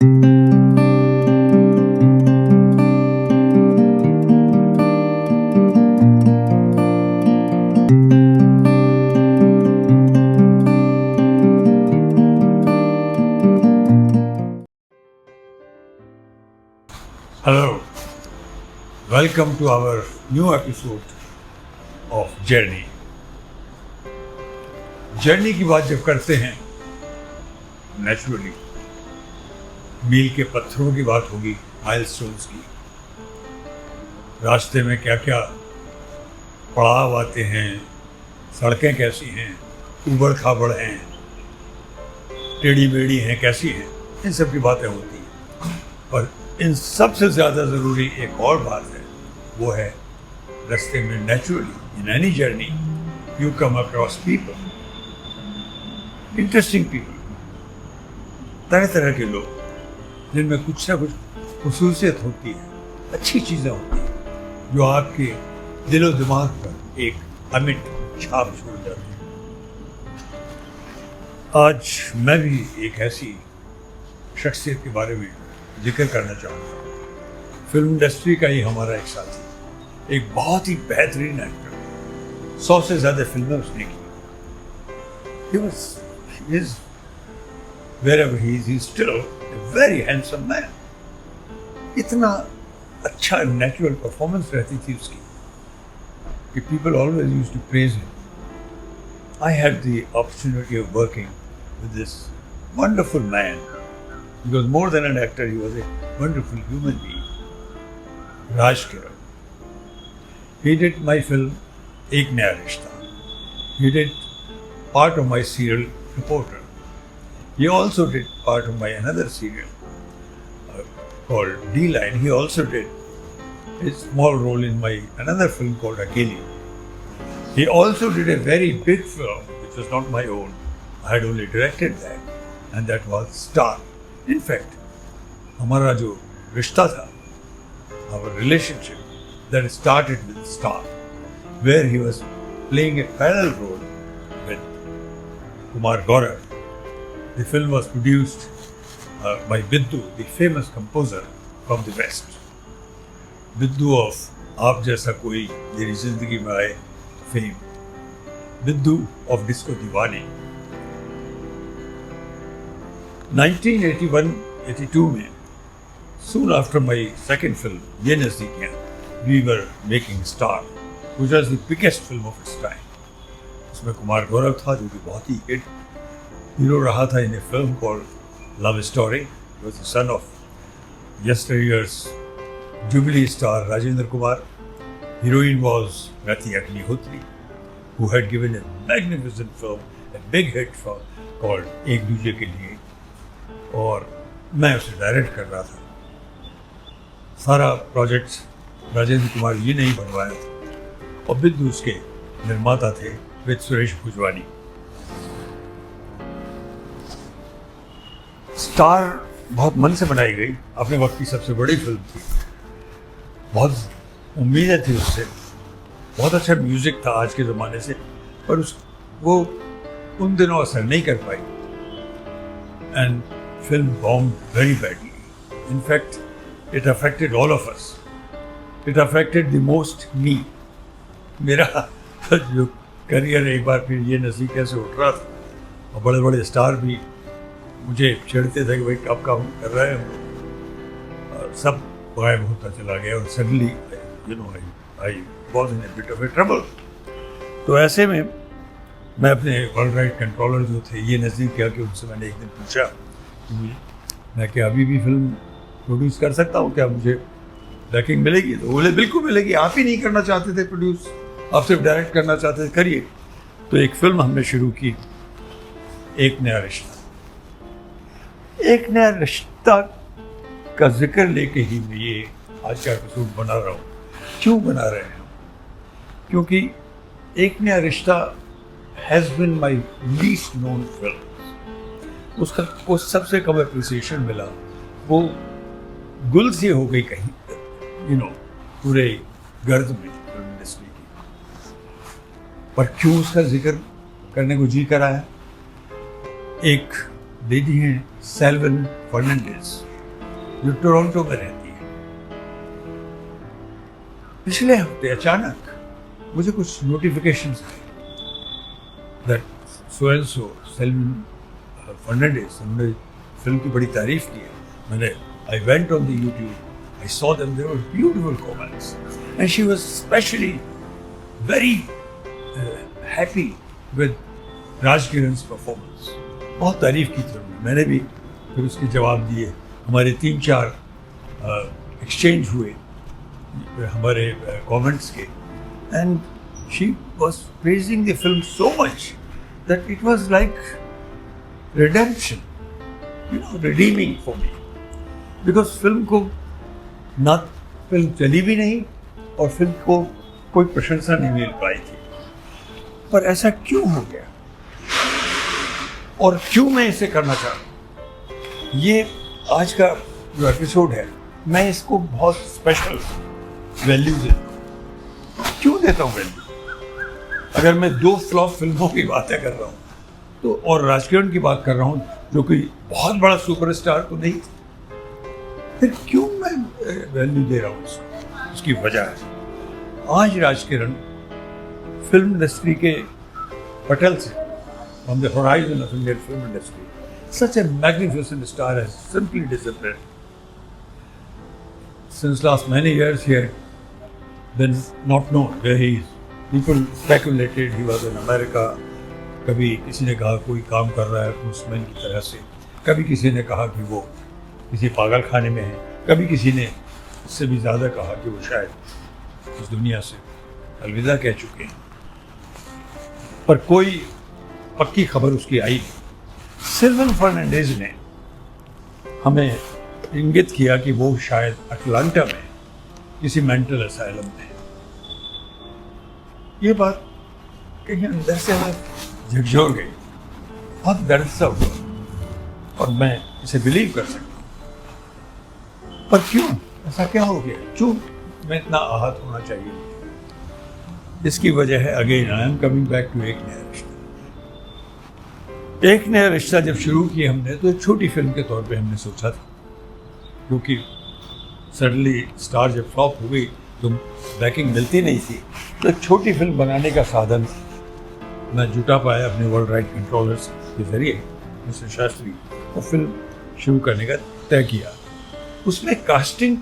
Hello, welcome to our new episode of Journey. Journey की बात जब करते हैं, नेचुरली मील के पत्थरों की बात होगी, माइलस्टोन्स की। रास्ते में क्या क्या पड़ाव आते हैं, सड़कें कैसी हैं, उबड़ खाबड़ हैं, टेढ़ी मेढ़ी हैं, कैसी हैं, इन सब की बातें होती हैं। और इन सबसे ज़्यादा ज़रूरी एक और बात है, वो है रास्ते में naturally in any journey you come across people, interesting people, तरह तरह के लोग जिनमें कुछ ना कुछ खुसूसियत होती है, अच्छी चीज़ें होती हैं जो आपके दिलो दिमाग पर एक अमिट छाप छोड़ जाती है। आज मैं भी एक ऐसी शख्सियत के बारे में जिक्र करना चाहूँगा। फिल्म इंडस्ट्री का ही हमारा एक साथी, एक बहुत ही बेहतरीन एक्टर, 100 से ज़्यादा फिल्में उसने की। Wherever he is, he's still a very handsome man. इतना अच्छा नेचुरल परफॉर्मेंस रहती थी उसकी कि people always used to praise him. I had the opportunity of working with this wonderful man. He was more than an actor, he was a wonderful human being. Raj Kiran. He did my film Ek Naya Rishta. He did part of my serial Reporter. He also did part of my another serial called D-Line. He also did a small role in my another film called Akeli. He also did a very big film which was not my own. I had only directed that, and that was Star. In fact, हमारा जो रिश्ता था, our relationship, that started with Star, where he was playing a parallel role with Kumar Gaurav. The film was produced by Biddu, the famous composer from the West. Biddu of Aap Jaisa Koi, Meri Zindagi Mein Aaye fame. Biddu of Disco Diwani. 1981-82 में, soon after my second film, Ye Nazdikiyan, we were making Star, which was the biggest film of its time. उसमें कुमार गौरव था जो कि बहुत ही hit hero रहा था in a film called Love Story. He was the son of yesteryear's Jubilee star Rajendra Kumar. Heroine was Rati Agnihotri, who had given a magnificent film, a big hit film called Ek Duje Ke Liye. और मैं उसे direct कर रहा था। सारा project Rajendra Kumar ji ने ही बनवाया था और बिद्दू उसके निर्माता थे विद सुरेश भुजवानी। स्टार बहुत मन से बनाई गई, अपने वक्त की सबसे बड़ी फिल्म थी, बहुत उम्मीदें थी उससे, बहुत अच्छा म्यूजिक था आज के ज़माने से, पर वो उन दिनों असर नहीं कर पाई। And film bombed very badly. In fact, it affected all of us. It affected the most me. मेरा जो करियर एक बार फिर ये नज़दीक से उठ रहा था और बड़े बड़े स्टार भी मुझे छेड़ते थे कि भाई कब काम कर रहे हैं, और सब गायब होता चला गया और suddenly I was in A bit of A trouble. तो ऐसे में मैं अपने वर्ल्ड राइट कंट्रोलर जो थे ये नज़दीक किया कि उनसे मैंने एक दिन पूछा, मैं क्या अभी भी फिल्म प्रोड्यूस कर सकता हूँ, क्या मुझे बैकिंग मिलेगी? तो बोले बिल्कुल मिलेगी। आप ही नहीं करना चाहते थे प्रोड्यूस, आप सिर्फ डायरेक्ट करना चाहते थे, करिए। तो एक फिल्म हमने शुरू की, एक नया रिश्ता। एक नया रिश्ता का जिक्र लेके ही मैं ये आज का एपिसोड बना रहा हूँ। क्यों बना रहे हैं? क्योंकि Ek Naya Rishta has been my least known film. उसका को सबसे कम अप्रिसिएशन मिला, वो गुल सी हो गई कहीं पूरे गर्द में फिल्म इंडस्ट्री की। पर क्यों उसका जिक्र करने को जी कराया? एक लेडी हैं सेल्विन फर्नांडिस, जो टोरंटो में रहती है। पिछले हफ्ते अचानक मुझे कुछ नोटिफिकेशंस आए that so and so Selvin Fernandes, उन्होंने फिल्म की बड़ी तारीफ की है। मैंने I went on the YouTube, I saw them, there were beautiful comments and she was specially very happy with Raj Kiran's performance. बहुत तारीफ की थी उन्होंने, मैंने भी फिर उसके जवाब दिए। हमारे 3-4 एक्सचेंज हुए हमारे कमेंट्स के, and she was praising the film so much that it was like redemption, you know, redeeming for me, because film को ना फिल्म चली भी नहीं और फिल्म को कोई प्रशंसा नहीं मिल पाई थी। पर ऐसा क्यों हो गया और क्यों मैं इसे करना चाहता हूँ? ये आज का जो एपिसोड है, मैं इसको बहुत स्पेशल वैल्यू देता हूँ। क्यों देता हूँ वैल्यू? अगर मैं 2 फ्लॉप फिल्मों की बातें कर रहा हूँ तो, और राजकिरण की बात कर रहा हूँ जो कोई बहुत बड़ा सुपरस्टार तो नहीं, फिर क्यों मैं वैल्यू दे रहा हूँ उसको? उसकी वजह है आज राजकिरण फिल्म इंडस्ट्री के पटल से, on the horizon of Indian film industry, such a magnificent star has simply disappeared. Since last many years he had been not known where he is. People speculated he was in America. कभी किसी ने कहा कोई काम कर रहा है policeman की तरह से, कभी किसी ने कहा कि वो किसी पागल खाने में है, कभी किसी ने इससे भी ज़्यादा कहा कि वो शायद इस दुनिया से अलविदा कह चुके हैं। पर कोई पक्की खबर उसकी आई नहीं। सेल्विन फर्नांडिस ने हमें इंगित किया कि वो शायद अटलांटा में किसी मेंटल असाइलम में है। ये बात कहीं अंदर से मैं झकझोर गई, बहुत दर्द सा हुआ और मैं इसे बिलीव कर सकता हूँ। पर क्यों ऐसा क्या हो गया? क्यों मैं इतना आहत होना चाहिए? इसकी वजह है, again I am coming back to Ek Naya रिश्ता। एक नया रिश्ता जब शुरू किया हमने तो एक छोटी फिल्म के तौर पे हमने सोचा था, क्योंकि सडनली स्टार जब फ्लॉप हो गई तो बैकिंग मिलती नहीं थी, तो एक छोटी फिल्म बनाने का साधन मैं जुटा पाया अपने वर्ल्ड राइट कंट्रोलर्स के जरिए, मिस्टर शास्त्री, और फिल्म शुरू करने का तय किया। उसमें कास्टिंग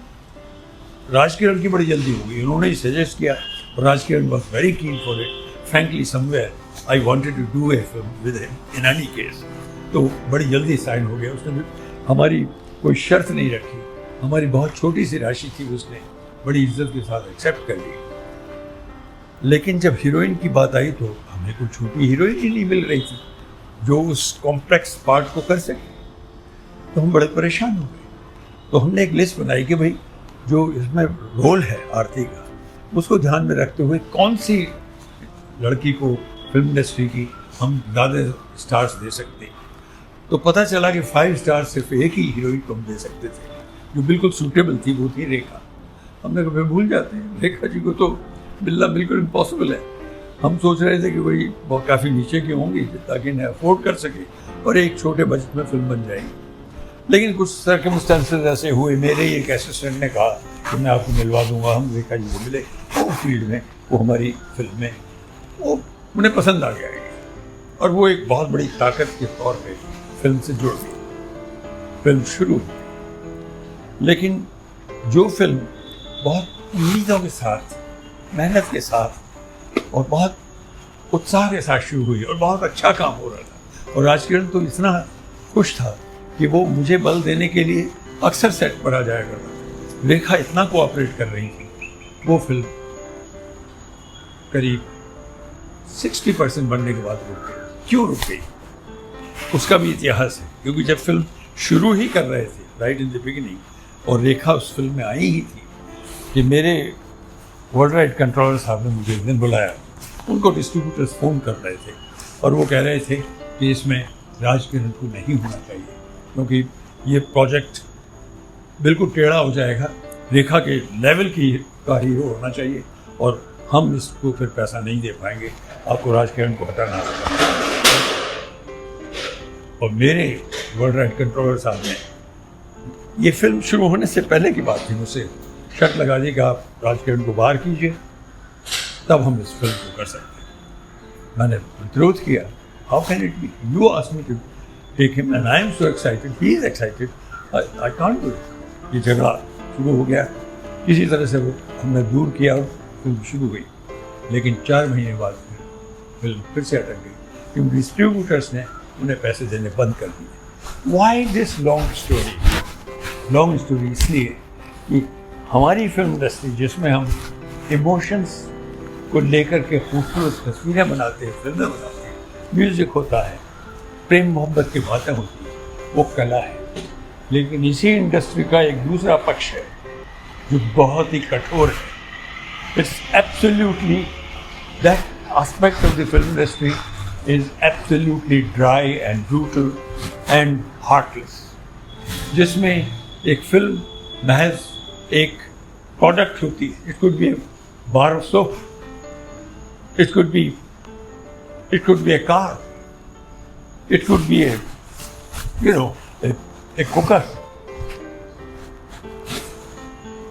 राजकिरण की बड़ी जल्दी हो गई, उन्होंने ही सजेस्ट किया और Rajkiran was very keen for it. Frankly somewhere I wanted to do a film with him in any case, तो बड़ी जल्दी साइन हो गया। उसने भी हमारी कोई शर्त नहीं रखी, हमारी बहुत छोटी सी राशि थी, उसने बड़ी इज्जत के साथ एक्सेप्ट कर ली। लेकिन जब हीरोइन की बात आई तो हमें कोई छोटी हीरोइन ही नहीं मिल रही थी जो उस कॉम्प्लेक्स पार्ट को कर सके, तो हम बड़े परेशान हो गए। तो हमने एक लिस्ट बनाई कि भाई जो इसमें रोल है आरती का, उसको ध्यान में रखते हुए कौन सी लड़की को फिल्म इंडस्ट्री की हम ज़्यादा स्टार्स दे सकते हैं। तो पता चला कि 5 स्टार्स सिर्फ एक ही हीरोइन को हम दे सकते थे जो बिल्कुल सूटेबल थी, वो थी रेखा। हमने कभी भूल जाते हैं, रेखा जी को तो मिलना बिल्कुल इम्पॉसिबल है। हम सोच रहे थे कि वही बहुत काफ़ी नीचे की होंगी ताकि इन्हें अफोर्ड कर सके और एक छोटे बजट में फिल्म बन जाएगी। लेकिन कुछ सर्कमस्टेंसेस ऐसे हुए, मेरे ही एक असिस्टेंट ने कहा कि मैं आपको मिलवा दूंगा। हम रेखा जी को मिले, वो फील्ड में, वो हमारी फिल्म में, वो उन्हें पसंद आ गया और वो एक बहुत बड़ी ताकत के तौर पे फिल्म से जुड़ गई। फिल्म शुरू हुई, लेकिन जो फिल्म बहुत उम्मीदों के साथ, मेहनत के साथ और बहुत उत्साह के साथ शुरू हुई और बहुत अच्छा काम हो रहा था, और राजकिरण तो इतना खुश था कि वो मुझे बल देने के लिए अक्सर सेट पर आ जाया करता था। रेखा इतना कोऑपरेट कर रही थी, वो फिल्म करीब 60% बनने के बाद रुक गई। क्यों रुक गई उसका भी इतिहास है, क्योंकि जब फिल्म शुरू ही कर रहे थे, राइट इन द बिगिनिंग, और रेखा उस फिल्म में आई ही थी कि मेरे वर्ल्ड राइट कंट्रोलर साहब ने मुझे एक दिन बुलाया। उनको डिस्ट्रीब्यूटर्स फ़ोन कर रहे थे और वो कह रहे थे कि इसमें राजकिरण को नहीं होना चाहिए, क्योंकि ये प्रोजेक्ट बिल्कुल टेढ़ा हो जाएगा, रेखा के लेवल की का हीरो होना चाहिए और हम इसको फिर पैसा नहीं दे पाएंगे, आपको राजकिरण को हटाना होगा। और मेरे वर्ल्ड राइट कंट्रोलर साहब ने ये फिल्म शुरू होने से पहले की बात थी, मुझसे शर्त लगा दी कि आप राजकिरण को बाहर कीजिए, तब हम इस फिल्म को कर सकते हैं। मैंने विरोध किया, how can it be, you asked me to take him and I am so excited, he is excited, I can't do it. ये झगड़ा शुरू हो गया, किसी तरह से वो हमने दूर किया और फिल्म शुरू हुई। लेकिन 4 महीने बाद फिल्म फिर से अटक गई, क्योंकि डिस्ट्रीब्यूटर्स ने उन्हें पैसे देने बंद कर दिए। Why this long story? Long story इसलिए कि हमारी फिल्म इंडस्ट्री, जिसमें हम इमोशंस को लेकर के खूबसूरत तस्वीरें बनाते हैं, फिल्में बनाते हैं, म्यूज़िक होता है, प्रेम मोहब्बत की बातें होती हैं, वो कला है। लेकिन इसी इंडस्ट्री का एक दूसरा पक्ष है जो बहुत ही कठोर है। It's absolutely, that aspect of the film industry is absolutely dry and brutal and heartless, जिसमें एक फिल्म महज एक प्रोडक्ट होती है। It could be A bar of soap, it could be a car, it could be a cooker.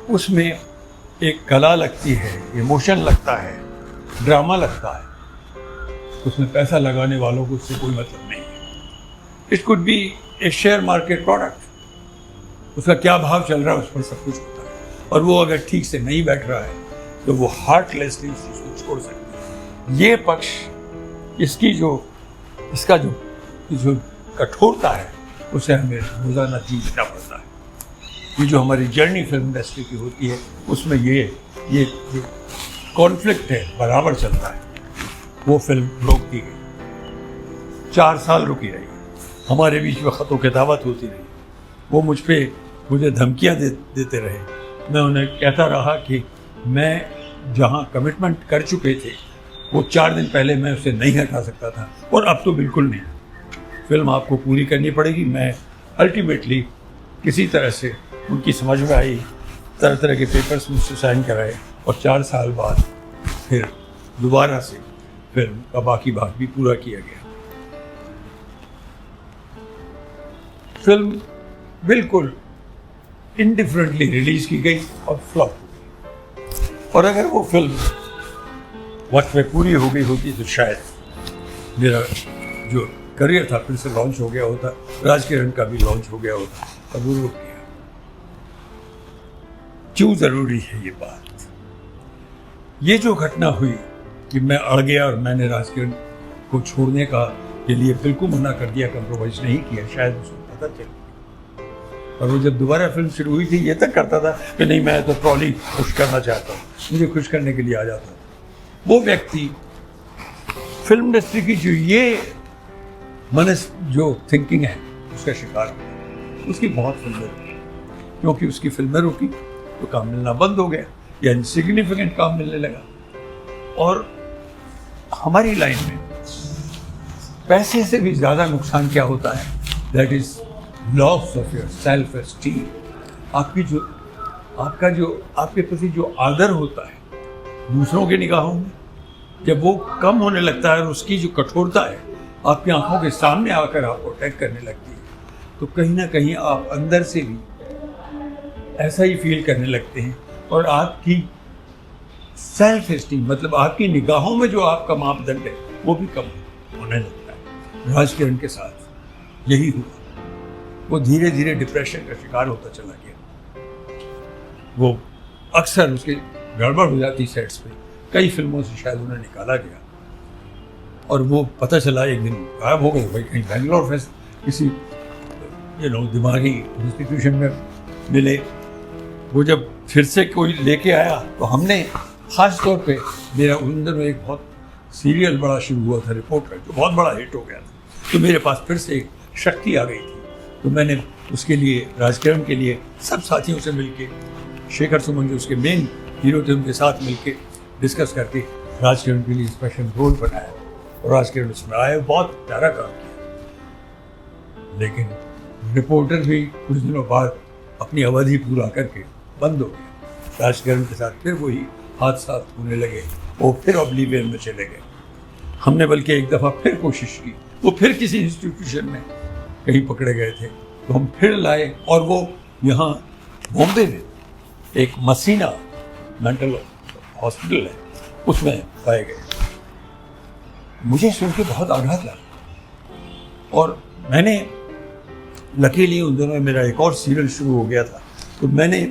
उसमें एक कला लगती है, इमोशन लगता है, ड्रामा लगता है, उसमें पैसा लगाने वालों को उससे कोई मतलब नहीं है। It could be A share market product, उसका क्या भाव चल रहा है उस पर सब कुछ होता है, और वो अगर ठीक से नहीं बैठ रहा है तो वो हार्टलेसली उस चीज़ को छोड़ सकता है। ये पक्ष, इसका जो कठोरता है, उसे हमें रोज़ाना जीना पड़ता है। ये जो हमारी जर्नी फिल्म इंडस्ट्री की होती है, उसमें ये जो कॉन्फ्लिक्ट है बराबर चलता है। वो फिल्म रोक दी गई, 4 साल रुकी रही, हमारे बीच में ख़त व किताबत होती रही, वो मुझे धमकियाँ देते रहे। मैं उन्हें कहता रहा कि मैं जहाँ कमिटमेंट कर चुके थे वो 4 दिन पहले मैं उसे नहीं हटा सकता था, और अब तो बिल्कुल नहीं। फिल्म आपको पूरी करनी पड़ेगी। मैं अल्टीमेटली किसी तरह से उनकी समझ में आई, तरह तरह के पेपर्स मुझसे साइन कराए, और 4 साल बाद फिर दोबारा से फिल्म का बाकी भाग भी पूरा किया गया। फिल्म बिल्कुल इंडिफरेंटली रिलीज़ की गई और फ्लॉप हो गई, और अगर वो फिल्म वक्त में पूरी हो गई होती तो शायद मेरा जो करियर था फिर से लॉन्च हो गया होता, राजकिरण का भी लॉन्च हो गया होता, और वो रुक गया। क्यों ज़रूरी है ये बात? ये जो घटना हुई कि मैं अड़ गया और मैंने राजकिरण को छोड़ने के लिए बिल्कुल मना कर दिया, कंप्रोमाइज़ नहीं किया, शायद उसको पता चल गया। और वो जब दोबारा फिल्म शुरू हुई थी, ये तक करता था कि नहीं, मैं तो ट्रॉली खुश करना चाहता हूँ, मुझे खुश करने के लिए आ जाता। वो व्यक्ति फिल्म इंडस्ट्री की जो थिंकिंग है उसका शिकार हुआ। उसकी बहुत फिल्में रुकी, क्योंकि उसकी फिल्में रुकी तो काम मिलना बंद हो गया या इनसिग्निफिकेंट काम मिलने लगा। और हमारी लाइन में पैसे से भी ज़्यादा नुकसान क्या होता है? That is loss of your self esteem. आपके प्रति जो आदर होता है दूसरों के निगाहों में, जब वो कम होने लगता है और उसकी जो कठोरता है आपकी आंखों के सामने आकर आपको अटैक करने लगती है, तो कहीं ना कहीं आप अंदर से भी ऐसा ही फील करने लगते हैं, और आपकी सेल्फ एस्टीम, मतलब आपकी निगाहों में जो आपका मापदंड है वो भी कम होने लगता है। राजकिरण के साथ यही हुआ। वो धीरे धीरे डिप्रेशन का शिकार होता चला गया। वो अक्सर उसके गड़बड़ हो जाती सेट्स पे, कई फिल्मों से शायद उन्हें निकाला गया, और वो पता चला एक दिन गायब हो गए। भाई कहीं बेंगलोर में किसी दिमागी इंस्टीट्यूशन में मिले। वो जब फिर से कोई लेके आया तो हमने ख़ास तौर पे, मेरा उन दिनों एक बहुत सीरियल बड़ा शुरू हुआ था, रिपोर्टर, जो बहुत बड़ा हिट हो गया था, तो मेरे पास फिर से एक शक्ति आ गई थी। तो मैंने उसके लिए, राजकिरण के लिए, सब साथियों से मिलके, शेखर सुमन जो उसके मेन हीरो थे उनके साथ मिलके डिस्कस करके राजकिरण के लिए स्पेशल रोल बनाया, और राजकिरण उसमें आए, बहुत प्यारा काम किया। लेकिन रिपोर्टर भी कुछ दिनों बाद अपनी अवधि पूरा करके बंद हो गया। राजकिरण के साथ फिर वही हादसा होने लगे, वो फिर ऑब्लिवियन में चले गए। हमने बल्कि एक दफ़ा फिर कोशिश की, वो फिर किसी इंस्टीट्यूशन में कहीं पकड़े गए थे, तो हम फिर लाए, और वो यहाँ बॉम्बे में एक मसीना मेंटल हॉस्पिटल है, उसमें पाए गए। मुझे सुन के बहुत आघात लगा और मैंने लकीली उन दिनों मेरा एक और सीरियल शुरू हो गया था, तो मैंने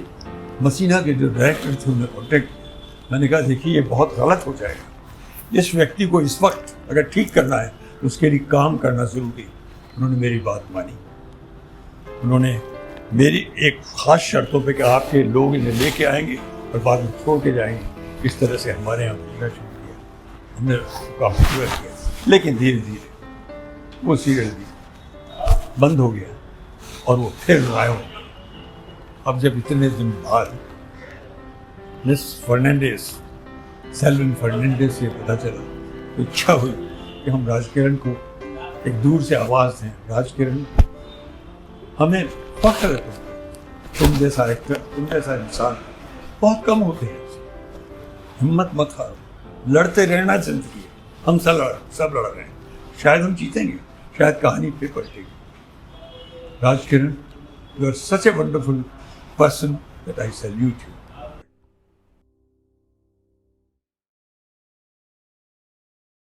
मसीना के जो डायरेक्टर थे उन्हें कॉन्टेक्ट किया। मैंने कहा देखिए ये बहुत गलत हो जाएगा, इस व्यक्ति को इस वक्त अगर ठीक करना है तो उसके लिए काम करना ज़रूरी है। उन्होंने मेरी बात मानी। उन्होंने मेरी एक ख़ास शर्तों पे कि आपके लोग इन्हें लेके आएंगे और बाद में छोड़ के जाएंगे। इस तरह से हमारे यहाँ मिलना शुरू किया, हमने काफ़ी पूरा किया। लेकिन धीरे धीरे वो सीरियल भी बंद हो गया और वो फिर गायब हो गया। अब जब इतने दिन बाद मिस फर्नांडिस, सेल्विन फर्नांडिस से पता चला तो इच्छा हुई कि हम राजकिरण को एक दूर से आवाज़ दें। राजकिरण, हमें फख्र है तुम जैसा एक्टर, तुम जैसा इंसान बहुत कम होते हैं। हिम्मत मत हारो, लड़ते रहना जिंदगी है। हम सब लड़ रहे हैं, शायद हम जीतेंगे, शायद कहानी फिर पलटेगी। Rajkiran, you are such a wonderful person that I salute you.